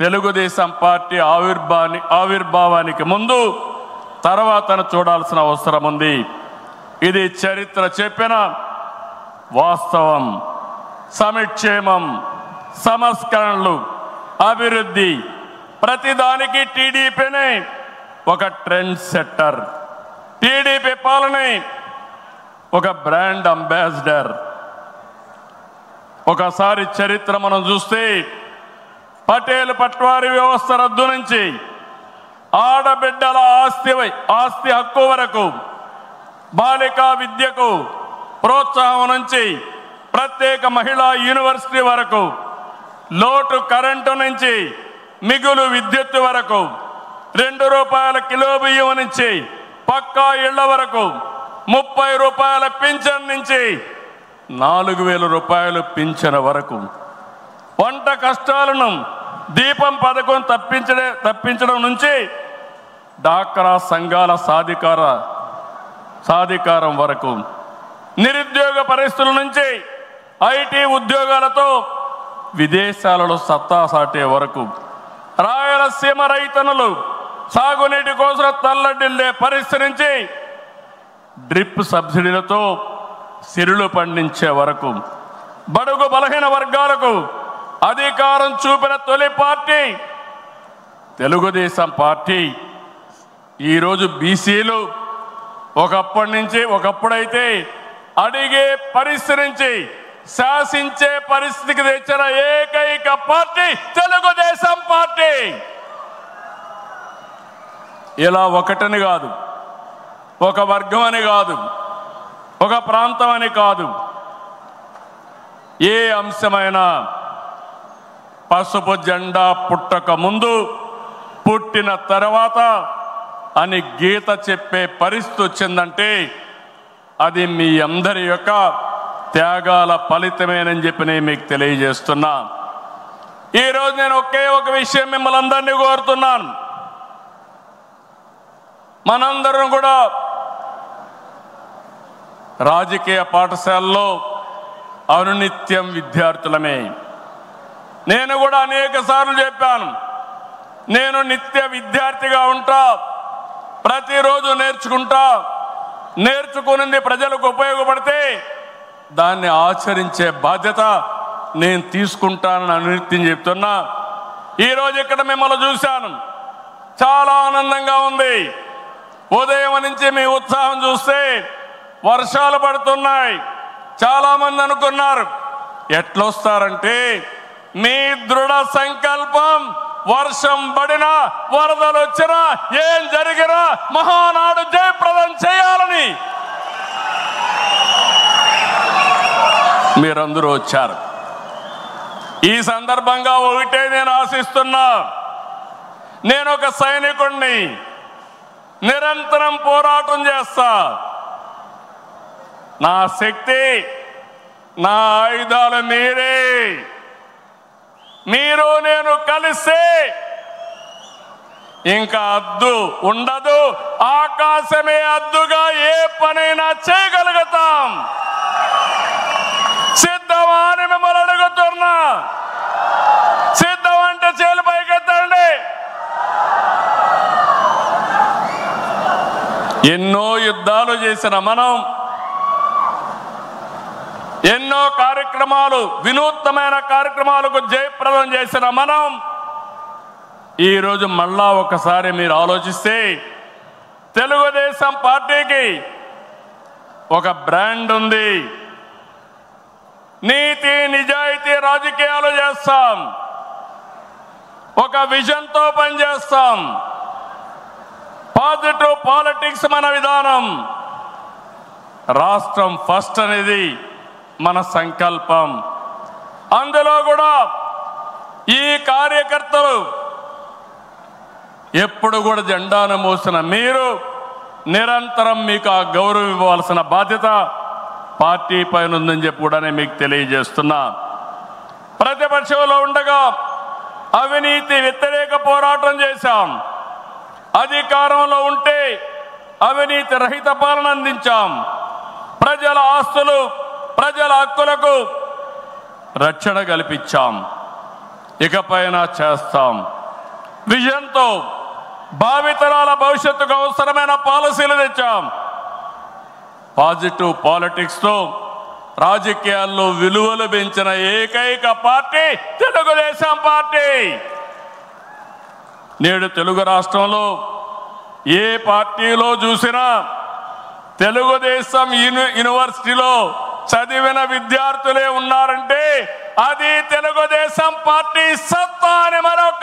Telugu Desam party ఆవిర్భావానికి ముందు తర్వాతను చూడాల్సిన అవసరం ఉంది. ఇది చరిత్ర చెప్పిన వాస్తవం. సంక్షేమం, సంస్కరణలు, అభివృద్ధి ప్రతిదానికి టీడీపీనే ఒక ట్రెండ్ సెట్టర్. టీడీపీ పాలనే ఒక బ్రాండ్ అంబాసిడర్. ఒకసారి చరిత్ర మనం చూస్తే పటేల్ పట్వారీ వ్యవస్థ రద్దు నుంచి ఆడబిడ్డల ఆస్తి హక్కు వరకు, బాలికా విద్యకు ప్రోత్సాహం నుంచి ప్రత్యేక మహిళా యూనివర్సిటీ వరకు, లోటు కరెంటు నుంచి మిగులు విద్యుత్ వరకు, 2 రూపాయల కిలో బియ్యం నుంచి పక్కా ఇళ్ల వరకు, 30 రూపాయల పింఛన్ నుంచి 4,000 రూపాయలు పింఛన్ వరకు, వంట కష్టాలను దీపం పథకం తప్పించడం నుంచి డాక్రా సంఘాల సాధికారం వరకు, నిరుద్యోగ పరిస్థితుల నుంచి ఐటీ ఉద్యోగాలతో విదేశాలలో సత్తా సాటే వరకు, రాయలసీమ రైతన్నులు సాగునీటి కోసం తల్లడిల్లే పరిస్థితి నుంచి డ్రిప్ సబ్సిడీలతో సిరులు పండించే వరకు, బడుగు బలహీన వర్గాలకు అధికారం చూపిన తొలి పార్టీ తెలుగుదేశం పార్టీ. ఈరోజు బీసీలు ఒకప్పుడైతే అడిగే పరిస్థితి నుంచి శాసించే పరిస్థితికి తెచ్చిన ఏకైక పార్టీ తెలుగుదేశం పార్టీ. ఇలా ఒకటని కాదు, ఒక వర్గం అని కాదు, ఒక ప్రాంతం అని కాదు, ఏ అంశమైనా పసుపు జెండా పుట్టక ముందు, పుట్టిన తర్వాత అని గీత చెప్పే పరిస్థితి వచ్చిందంటే అది మీ అందరి యొక్క త్యాగాల ఫలితమేనని చెప్పి నేను మీకు తెలియజేస్తున్నా. ఈరోజు నేను ఒక విషయం మిమ్మల్ని అందరినీ కోరుతున్నాను. మనందరం కూడా రాజకీయ పాఠశాలలో అనునిత్యం విద్యార్థులమే. నేను కూడా అనేక సార్లు చెప్పాను, నేను నిత్య విద్యార్థిగా ఉంటా, ప్రతిరోజు నేర్చుకుంటా, నేర్చుకున్నది ప్రజలకు ఉపయోగపడితే దాన్ని ఆచరించే బాధ్యత నేను తీసుకుంటానని అనునిత్యం చెప్తున్నా. ఈరోజు ఇక్కడ మిమ్మల్ని చూశాను, చాలా ఆనందంగా ఉంది. ఉదయం నుంచి మీ ఉత్సాహం చూస్తే వర్షాలు పడుతున్నాయి. చాలామంది అనుకున్నారు ఎట్లొస్తారంటే మీ దృఢ సంకల్పం వర్షం పడినా వరదలు వచ్చినా ఏం జరిగినా మహానాడు జయప్రదం చేయాలని మీరందరూ వచ్చారు. ఈ సందర్భంగా ఒకటే నేను ఆశిస్తున్నా, నేను ఒక సైనికుడిని, నిరంతరం పోరాటం చేస్తా. నా శక్తి, నా ఆయుధాలు మీరే. మీరు నేను కలిస్తే ఇంకా అద్దు ఉండదు, ఆకాశమే అద్దుగా ఏ పనైనా చేయగలుగుతాం. సిద్ధమా అని మిమ్మల్ని అడుగుతున్నా. సిద్ధం అంటే చేలు పైకెత్తండి. ఎన్నో యుద్ధాలు చేసిన మనం, ఎన్నో కార్యక్రమాలు, వినూత్నమైన కార్యక్రమాలకు జయప్రదం చేసిన మనం ఈరోజు మళ్ళా ఒకసారి మీరు ఆలోచిస్తే తెలుగుదేశం పార్టీకి ఒక బ్రాండ్ ఉంది. నీతి నిజాయితీ రాజకీయాలు చేస్తాం, ఒక విజన్తో పనిచేస్తాం. పాజిటివ్ పాలిటిక్స్ మన విధానం. రాష్ట్రం ఫస్ట్ అనేది మన సంకల్పం. అందులో కూడా ఈ కార్యకర్తలు ఎప్పుడు కూడా జెండాను మోసిన మీరు నిరంతరం మీకు ఆ గౌరవం ఇవ్వాల్సిన బాధ్యత పార్టీ పైన ఉందని చెప్పి కూడా నేను మీకు తెలియజేస్తున్నా. ప్రతిపక్షంలో ఉండగా అవినీతి వ్యతిరేక పోరాటం చేశాం. అధికారంలో ఉంటే అవినీతి రహిత పాలన అందించాం. ప్రజల ఆస్తులు, ప్రజల హక్కులకు రక్షణ కల్పించాం. ఇకపైన చేస్తాం. విజన్తో భావితరాల భవిష్యత్తుకు అవసరమైన పాలసీలు తెచ్చాం. పాజిటివ్ పాలిటిక్స్తో రాజకీయాల్లో విలువలు పెంచిన ఏకైక పార్టీ తెలుగుదేశం పార్టీ. నేడు తెలుగు రాష్ట్రంలో ఏ పార్టీలో చూసినా తెలుగుదేశం యూనివర్సిటీలో చదివిన విద్యార్థులే ఉన్నారంటే అది తెలుగుదేశం పార్టీ సత్తా అని మరొక